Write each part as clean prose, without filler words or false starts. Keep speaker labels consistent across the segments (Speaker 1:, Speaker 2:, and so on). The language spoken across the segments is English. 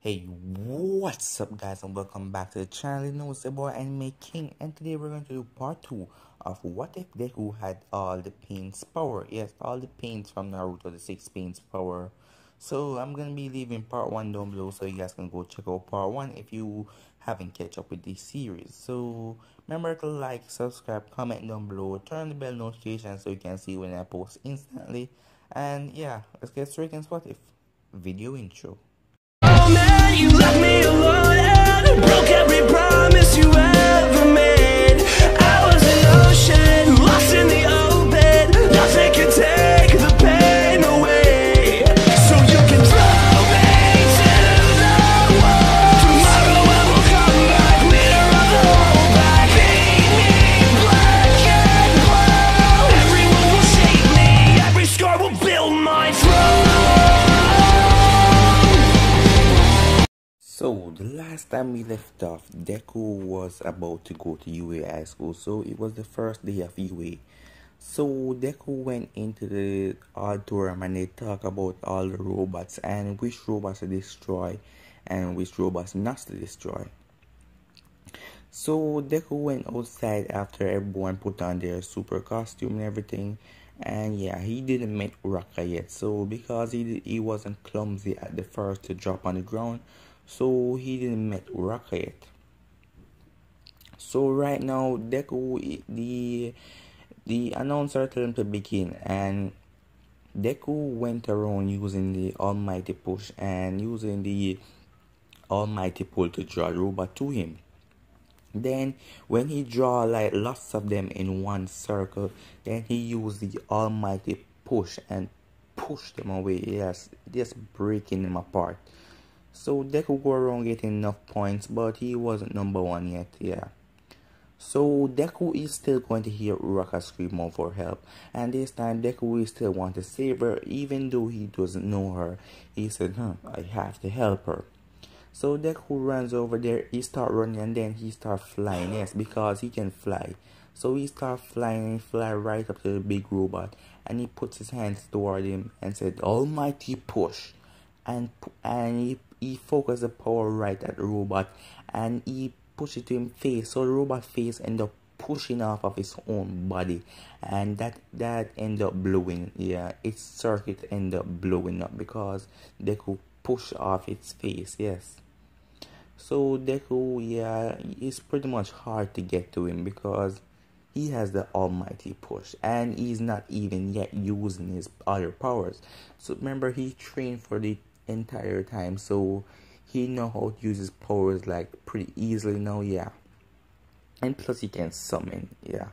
Speaker 1: Hey, what's up guys, and welcome back to the channel. You know, it's your boy Anime King, and today we're going to do part 2 of what if Deku had all the pain's power. Yes, all the paints from Naruto, the 6 paints power. So I'm going to be leaving part 1 down below so you guys can go check out part 1 if you haven't catch up with this series. So remember to like, subscribe, comment down below, turn the bell notification so you can see when I post instantly. And yeah, let's get straight into what if video intro.
Speaker 2: You left me alone and broke every promise you ever made. I was an ocean, lost in the open. Nothing can take the pain away. So you can throw me to the wall. Tomorrow I will come back, leader of the whole pack. Paint me black and blue. Everyone will shake me, every scar will build my throne.
Speaker 1: So, the last time we left off, Deku was about to go to UA High School, so it was the first day of UA. So, Deku went into the auditorium and they talk about all the robots and which robots to destroy and which robots not to destroy. So, Deku went outside after everyone put on their super costume and everything. And yeah, he didn't meet Uraka yet, so because he wasn't clumsy at the first to drop on the ground, so he didn't meet Uraka yet. So right now, Deku, the announcer told him to begin, and Deku went around using the almighty push and using the almighty pull to draw the robot to him. Then when he draw like lots of them in one circle, then he used the almighty push and push them away. Yes, just breaking them apart. So Deku go around getting enough points, but he wasn't number 1 yet. Yeah. So Deku is still going to hear Uraka scream out for help, and this time Deku will still want to save her even though he doesn't know her. He said, I have to help her. So Deku runs over there, he start running and then he start flying. Yes, because he can fly. So he start flying and fly right up to the big robot, and he puts his hands toward him and said, almighty push. And he focused the power right at the robot and he pushed it to him face. So the robot face ended up pushing off of his own body, and that ended up blowing. Yeah, its circuit ended up blowing up because Deku pushed off its face. Yes. So Deku, yeah, it's pretty much hard to get to him because he has the almighty push and he's not even yet using his other powers. So remember, he trained for the entire time, so he know how to use his powers like pretty easily now. Yeah, and plus he can summon. Yeah.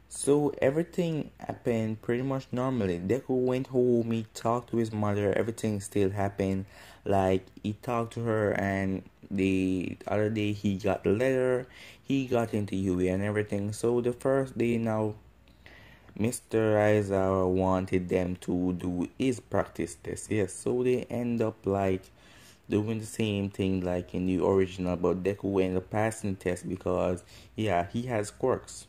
Speaker 1: So everything happened pretty much normally. Deku went home, he talked to his mother, everything still happened. Like, he talked to her, and the other day he got the letter, he got into UA and everything. So the first day now, Mr. Aizawa wanted them to do his practice test. Yes, so they end up like doing the same thing like in the original, but Deku ended up passing the test because, yeah, he has quirks.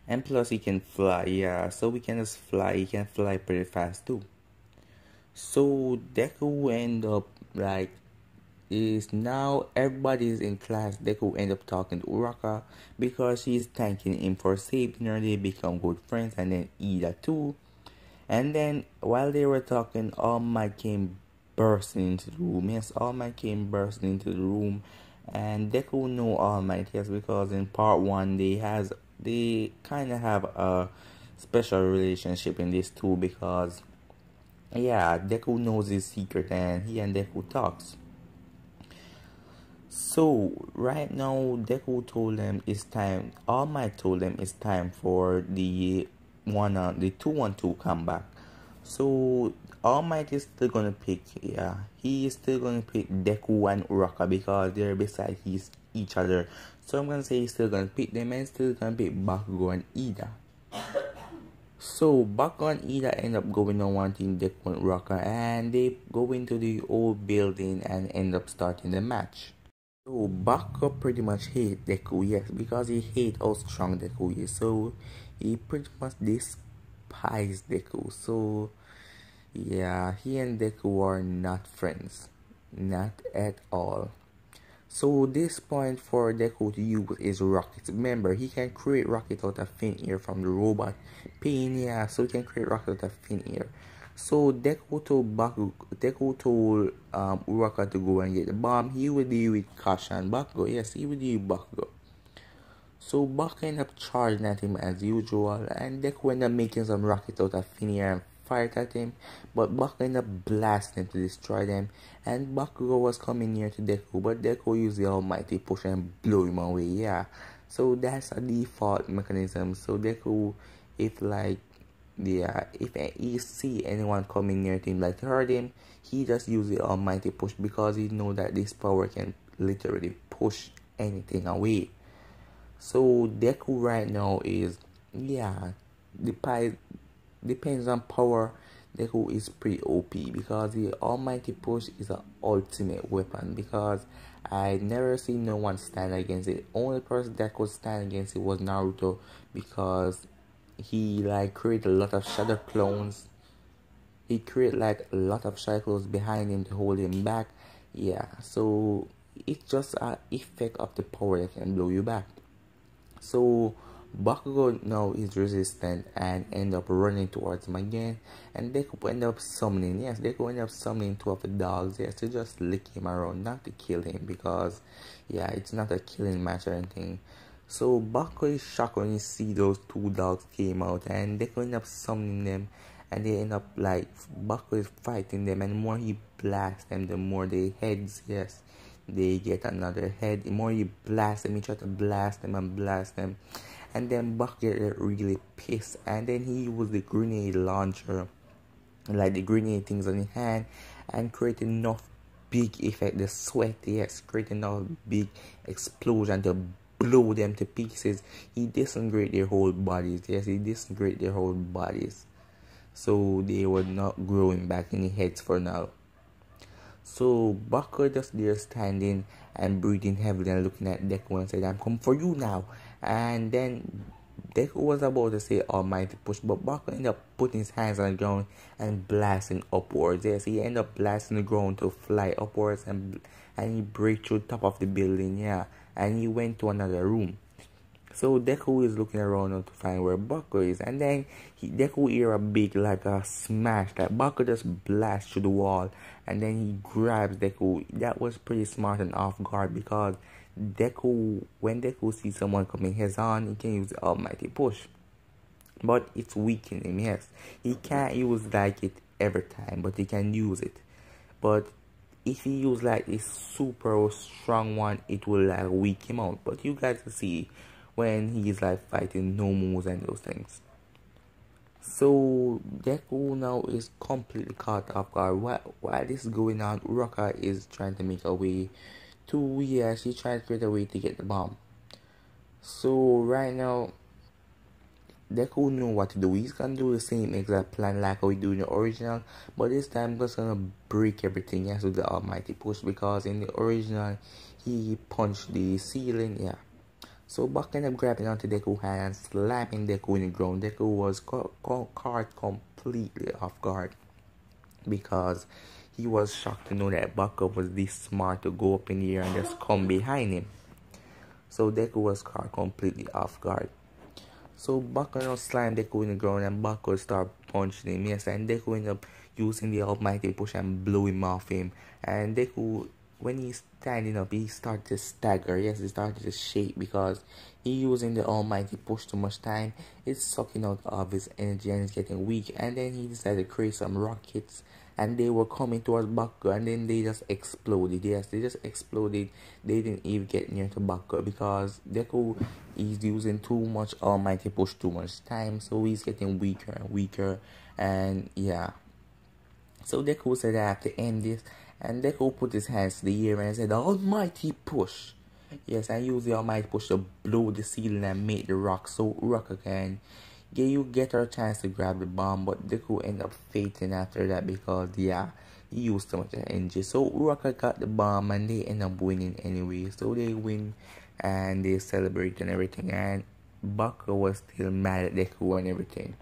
Speaker 1: And plus he can fly, yeah, so we can just fly, he can fly pretty fast too. So Deku end up like, is now everybody's in class, Deku end up talking to Uraka because she's thanking him for saving her. They become good friends, and then Ida too. And then while they were talking, All Might came bursting into the room. Yes, All Might came bursting into the room, and Deku know All Might, yes, because in part 1 they kind of have a special relationship in this too, because yeah, Deku knows his secret and he and Deku talks. So right now Deku told them it's time, All Might told them it's time for the 2-1-2 comeback. So All Might is still gonna pick, yeah, he is still gonna pick Deku and Uraka because they're beside each other. So I'm gonna say he's still gonna pick them, and still gonna pick Bakugo and Ida. So Bakugo and Ida end up going on wanting Deku and Uraka, and they go into the old building and end up starting the match. So Bakugo pretty much hate Deku, yes, because he hate how strong Deku is. So he pretty much despises Deku. So yeah, he and Deku are not friends. Not at all. So this point for Deku to use is rockets. Remember, he can create rocket out of thin air from the robot pain, yeah. So he can create rocket out of thin air. So Deku told Uraka to go and get the bomb. He would deal with Kasha and Bakugo. Yes, he would deal with Bakugo. So Buck ended up charging at him as usual, and Deku ended up making some rockets out of thin air and fired at him, but Buck ended up blasting him to destroy them, and Bakugo was coming near to Deku, but Deku used the almighty push and blew him away, yeah. So that's a default mechanism. So Deku, if like, yeah, if he see anyone coming near him like to hurt him, he just use the almighty push because he know that this power can literally push anything away. So Deku right now is, yeah, depends on power. Deku is pretty OP because the almighty push is an ultimate weapon, because I never seen no one stand against it. Only person that could stand against it was Naruto, because he like created a lot of shadow clones. He created like a lot of shadow clones behind him to hold him back. Yeah, so it's just an effect of the power that can blow you back. So Bakugo now is resistant and end up running towards him again, and Deku end up summoning, yes, Deku end up summoning two of the dogs, yes, to just lick him around, not to kill him, because yeah, it's not a killing match or anything. So Bakugo is shocked when he see those two dogs came out, and Deku end up summoning them, and they end up like, Bakugo is fighting them, and the more he blasts them, the more they heads, yes, they get another head. The more you blast them, you try to blast them and blast them, and then Buck get really pissed, and then he used the grenade launcher, like the grenade things on his hand, and create enough big effect, the sweat, yes, create enough big explosion to blow them to pieces. He disintegrate their whole bodies, yes, he disintegrate their whole bodies, so they were not growing back in the heads for now. So Bakugo just there standing and breathing heavily and looking at Deku and said, "I'm coming for you now." And then Deku was about to say almighty push, but Bakugo ended up putting his hands on the ground and blasting upwards. Yes, he ended up blasting the ground to fly upwards, and he break through the top of the building, yeah. And he went to another room. So Deku is looking around to find where Bakugo is, and then Deku hear a big like a smash, that Bakugo just blasts through the wall, and then he grabs Deku. That was pretty smart and off guard, because Deku, when Deku sees someone coming heads on, he can use the almighty push, but it's weakening him. Yes, he can't use like it every time, but he can use it. But if he use like a super strong one, it will like weak him out. But you guys will see when he's like fighting no moves and those things. So Deku now is completely caught off guard. While this is going on, Uraka is trying to make a way to, yeah, she's trying to create a way to get the bomb. So right now, Deku know what to do. He's gonna do the same exact plan like how we do in the original, but this time he's just gonna break everything, yes, with the almighty push, because in the original he punched the ceiling, yeah. So Buck ended up grabbing onto Deku's hand and slamming Deku in the ground. Deku was caught completely off guard, because he was shocked to know that Buck was this smart to go up in the air and just come behind him. So Deku was caught completely off guard. So Bakugo now slammed Deku in the ground, and Bakugo started punching him, yes, and Deku ended up using the almighty push and blew him off him. And Deku, when he's standing up, he started to stagger, yes, he started to shake, because he using the almighty push too much time. It's sucking out all of his energy and he's getting weak. And then he decided to create some rockets, and they were coming towards Bakugo, and then they just exploded. Yes, they just exploded. They didn't even get near to Bakugo, because Deku is using too much almighty push too much time, so he's getting weaker and weaker. And yeah, so Deku said, "I have to end this," and Deku put his hands to the air and said, "Almighty push." Yes, and use the almighty push to blow the ceiling and make the rock, so Uraka can get her chance to grab the bomb. But Deku end up fainting after that, because yeah, he used too much energy. So Uraka got the bomb and they end up winning anyway. So they win and they celebrate and everything, and Bakugo was still mad at Deku and everything.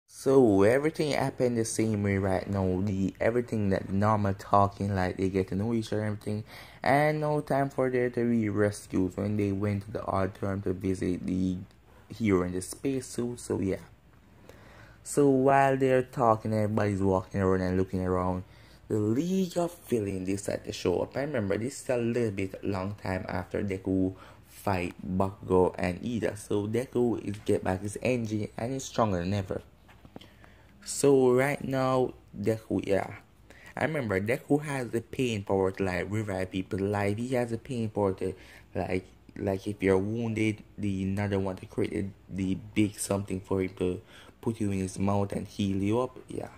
Speaker 1: So everything happened the same way right now. The everything that normal talking, like they get to know each other and everything. And no time for there to be rescued when they went to the auditorium to visit the hero in the spacesuit. So yeah. So while they're talking, everybody's walking around and looking around. The League of Villains decide to show up. I remember this is a little bit long time after Deku fight Bakugo and Ida. So Deku is get back his energy and is stronger than ever. So right now, Deku, yeah. I remember Deku has the pain power to like revive people's life. He has the pain power to like if you're wounded, the another one to create the big something for him to put you in his mouth and heal you up. Yeah.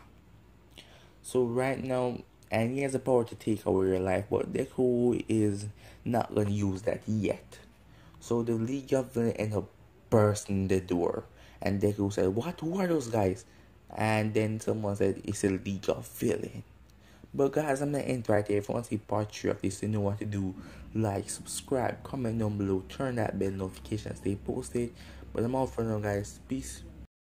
Speaker 1: So right now, and he has the power to take away your life, but Deku is not gonna use that yet. So the League of Villains end up bursting the door, and Deku said, "What? Who are those guys?" And then someone said, "It's a League of Villains." But guys, I'm gonna end right here. If you want to see part 3 of this, you know what to do. Like, subscribe, comment down below, turn that bell notification, stay posted. But I'm out for now, guys. Peace.